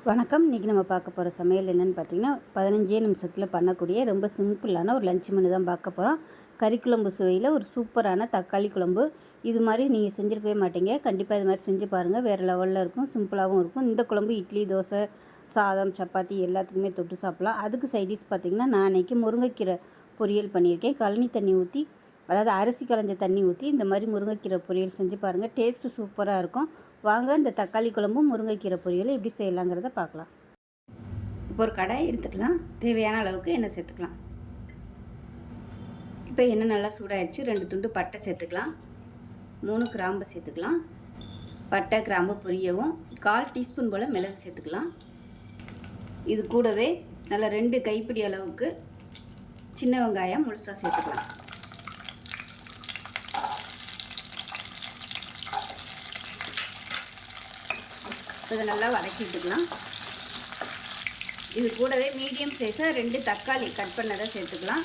வணக்கம். இன்றைக்கி நம்ம பார்க்க போகிற சமையல் என்னென்னு பார்த்தீங்கன்னா 15 நிமிஷத்தில் பண்ணக்கூடிய ரொம்ப சிம்பிளான ஒரு லஞ்ச் மெனு தான் பார்க்க போகிறோம். கறி குழம்பு சுவையில் ஒரு சூப்பரான தக்காளி குழம்பு. இது மாதிரி நீங்கள் செஞ்சுருக்கவே மாட்டீங்க. கண்டிப்பாக இது மாதிரி செஞ்சு பாருங்கள். வேறு லெவலில் இருக்கும், சிம்பிளாகவும் இருக்கும். இந்த குழம்பு இட்லி, தோசை, சாதம், சப்பாத்தி எல்லாத்துக்குமே தொட்டு சாப்பிட்லாம். அதுக்கு சைடிஷ் பார்த்திங்கன்னா நான் இன்றைக்கி முருங்கைக்கீரை பொரியல் பண்ணியிருக்கேன். கழனி தண்ணி ஊற்றி, அதாவது அரிசி களைஞ்ச தண்ணி ஊற்றி இந்த மாதிரி முருங்கைக்கீரை பொரியல் செஞ்சு பாருங்கள். டேஸ்ட்டு சூப்பராக இருக்கும். வாங்க இந்த தக்காளி குழம்பும் முருங்கைக்கீரை பொரியலும் எப்படி செய்யலாங்கிறத பார்க்கலாம். இப்போ ஒரு கடாய் எடுத்துக்கலாம். தேவையான அளவுக்கு எண்ணெய் சேர்த்துக்கலாம். இப்போ எண்ணெய் நல்லா சூடாகிடுச்சு. 2 துண்டு பட்டை சேர்த்துக்கலாம். 3 கிராம்பு சேர்த்துக்கலாம். பட்டை கிராம்பு பொரியவும் 1/4 டீஸ்பூன் போல் மிளகு சேர்த்துக்கலாம். இது கூடவே நல்லா 2 கைப்பிடி அளவுக்கு சின்ன வெங்காயம் முழுசாக சேர்த்துக்கலாம். இதை நல்லா வதக்கி விட்டுக்கலாம். இது கூடவே மீடியம் சைஸாக 2 தக்காளி கட் பண்ணதை சேர்த்துக்கலாம்.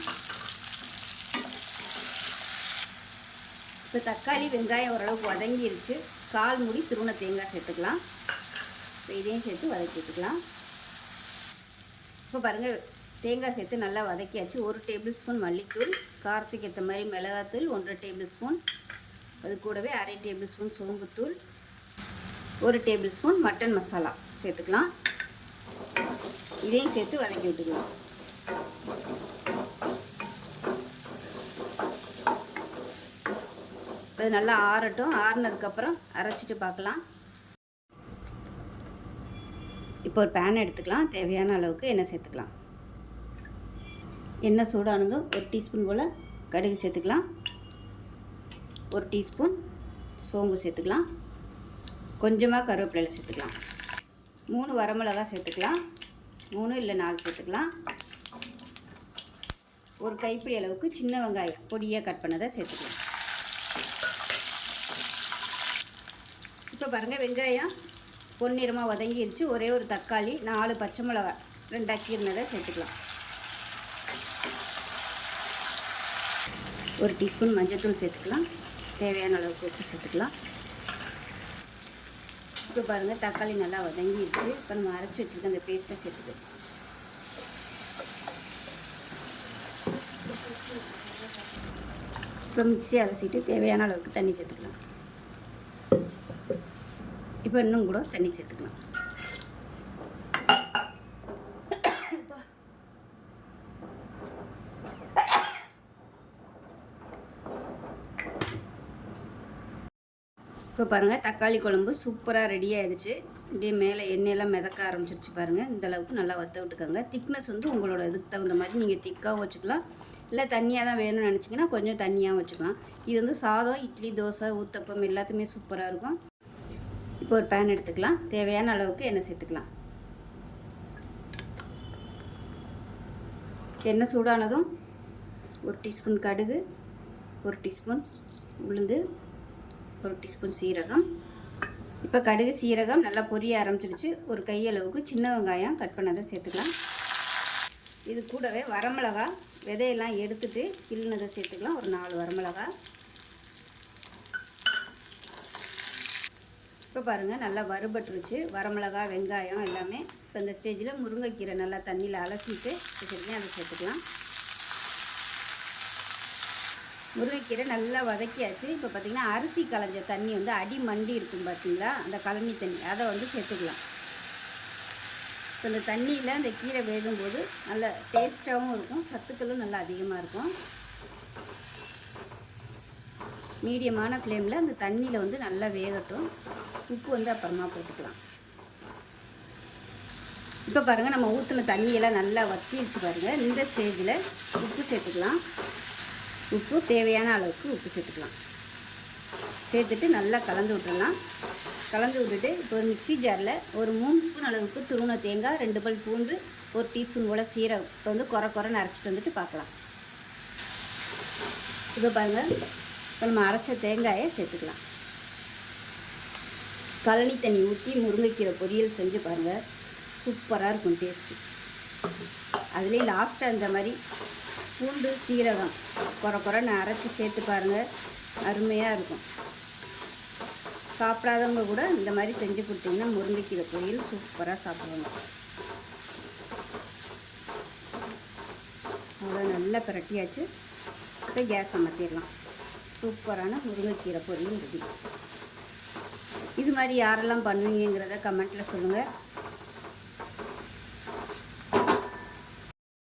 இப்போ தக்காளி வெங்காயம் ஓரளவுக்கு வதங்கிருச்சு. 1/4 மூடி துருவன தேங்காய் சேர்த்துக்கலாம். இப்போ இதையும் சேர்த்து வதக்கி விட்டுக்கலாம். இப்போ பாருங்கள், தேங்காய் சேர்த்து நல்லா வதக்கியாச்சு. 1 டேபிள் ஸ்பூன் மல்லித்தூள், காரத்துக்கு ஏற்ற மாதிரி மிளகாத்தூள் 1 டேபிள் ஸ்பூன், அது கூடவே 1/2 டேபிள் ஸ்பூன் சோம்புத்தூள், 1 டேபிள் ஸ்பூன் மட்டன் மசாலா சேர்த்துக்கலாம். இதையும் சேர்த்து வதக்கி விட்டுக்கலாம். அது நல்லா ஆறட்டும். ஆறுனதுக்கப்புறம் அரைச்சிட்டு பார்க்கலாம். இப்போ ஒரு பேன் எடுத்துக்கலாம். தேவையான அளவுக்கு எண்ணெய் சேர்த்துக்கலாம். எண்ணெய் சூடானதும் 1 டீஸ்பூன் போல் கடுகு சேர்த்துக்கலாம். 1 டீஸ்பூன் சோம்பு சேர்த்துக்கலாம். கொஞ்சமாக கருவேப்பிலை சேர்த்துக்கலாம். 3 வரமிளகாய் சேர்த்துக்கலாம். 3 இல்லை 4 சேர்த்துக்கலாம். 1 கைப்பிடி அளவுக்கு சின்ன வெங்காயம் பொடியாக கட் பண்ணதை சேர்த்துக்கலாம். இப்போ பாருங்கள், வெங்காயம் பொன்னிறமாக வதங்கிடுச்சு. ஒரே ஒரு தக்காளி, 4 பச்சை மிளகாய் 2 கீறினதை சேர்த்துக்கலாம். 1 டீஸ்பூன் மஞ்சள்தூள் சேர்த்துக்கலாம். தேவையான அளவுக்கு உப்பு சேர்த்துக்கலாம். இப்போ பாருங்கள், தக்காளி நல்லா வதங்கிடுச்சு. இப்போ நம்ம அரைச்சி வச்சுருக்க அந்த பேஸ்ட்டை சேர்த்துக்கலாம். இப்போ மிக்ஸி அலசிட்டு தேவையான அளவுக்கு தண்ணி சேர்த்துக்கலாம். இப்போ இன்னும் கூட தண்ணி சேர்த்துக்கலாம். இப்போ பாருங்கள், தக்காளி குழம்பு சூப்பராக ரெடி ஆகிடுச்சு. இப்படியே மேலே எண்ணெயெல்லாம் மிதக்க ஆரம்பிச்சிருச்சு பாருங்கள். இந்த அளவுக்கு நல்லா வற்ற விட்டுக்கோங்க. திக்னஸ் வந்து உங்களோட இதுக்கு தகுந்த மாதிரி நீங்கள் திக்காகவும் வச்சுக்கலாம், இல்லை தண்ணியாக தான் வேணும்னு நினச்சிங்கன்னா கொஞ்சம் தண்ணியாகவும் வச்சுக்கலாம். இது வந்து சாதம், இட்லி, தோசை, ஊத்தப்பம் எல்லாத்துக்குமே சூப்பராக இருக்கும். இப்போ ஒரு பேன் எடுத்துக்கலாம். தேவையான அளவுக்கு எண்ணெய் சேர்த்துக்கலாம். எண்ணெய் சூடானதும் 1 டீஸ்பூன் கடுகு, 1 டீஸ்பூன் உளுந்து, 1 டீஸ்பூன் சீரகம். இப்போ கடுகு சீரகம் நல்லா பொரிய ஆரம்பிச்சிடுச்சு. ஒரு கையளவுக்கு சின்ன வெங்காயம் கட் பண்ணதை சேர்த்துக்கலாம். இது கூடவே வரமிளகா விதையெல்லாம் எடுத்துட்டு கிள்ளினதை சேர்த்துக்கலாம். ஒரு 4 வரமிளகா. இப்போ பாருங்கள், நல்லா வறுபட்டுருச்சு வரமிளகா, வெங்காயம் எல்லாமே. இப்போ இந்த ஸ்டேஜில் முருங்கைக்கீரை நல்லா தண்ணியில் அலசிட்டு வச்சுருக்கேன், அதை சேர்த்துக்கலாம். முருங்கைக்கீரை நல்லா வதக்கியாச்சு. இப்போ பார்த்திங்கன்னா அரிசி களைஞ்ச தண்ணி வந்து அடி மண்டி இருக்கும் பார்த்தீங்களா, அந்த கழனி தண்ணி, அதை வந்து சேர்த்துக்கலாம். இப்போ இந்த தண்ணியில் அந்த கீரை வேகும்போது நல்ல டேஸ்ட்டாகவும் இருக்கும், சத்துக்களும் நல்லா அதிகமாக இருக்கும். மீடியமான ஃப்ளேமில் அந்த தண்ணியில் வந்து நல்லா வேகட்டும். உப்பு வந்து அப்புறமா போட்டுக்கலாம். இப்போ பாருங்கள், நம்ம ஊற்றின தண்ணியெல்லாம் நல்லா வத்திடுச்சு பாருங்கள். இந்த ஸ்டேஜில் உப்பு சேர்த்துக்கலாம். உப்பு தேவையான அளவுக்கு உப்பு சேர்த்துக்கலாம். சேர்த்துட்டு நல்லா கலந்து விட்டுடலாம். கலந்து விட்டுட்டு இப்போ ஒரு மிக்ஸி ஜாரில் ஒரு 3 ஸ்பூன் அளவுக்கு துருவன தேங்காய், 2 பல் பூண்டு, 1 டீஸ்பூன் போல் சீரகம் இப்போ வந்து குறைன்னு அரைச்சிட்டு வந்துட்டு பார்க்கலாம். இப்போ பாருங்கள், இப்போ நம்ம அரைச்ச தேங்காயை சேர்த்துக்கலாம். கழனி தண்ணி ஊற்றி முருங்கைக்கீரை பொரியல் செஞ்சு பாருங்கள், சூப்பராக இருக்கும் டேஸ்ட்டு. அதுலேயே லாஸ்ட்டாக இந்த மாதிரி பூண்டு சீரகம் குறைன்னு அரைச்சி சேர்த்து பாருங்கள், அருமையாக இருக்கும். சாப்பிடாதவங்க கூட இந்த மாதிரி செஞ்சு கொடுத்தீங்கன்னா முருங்கைக்கீரை பொரியல் சூப்பராக சாப்பிடுவாங்க. அவ்வளோ நல்லா பிரட்டியாச்சு. இப்போ கேஸ் அமர்த்திடலாம். சூப்பரான முருங்கைக்கீரை பொரியல் ரெடி. இது மாதிரி யாரெல்லாம் பண்ணுவீங்கிறத கமெண்ட்டில் சொல்லுங்கள்.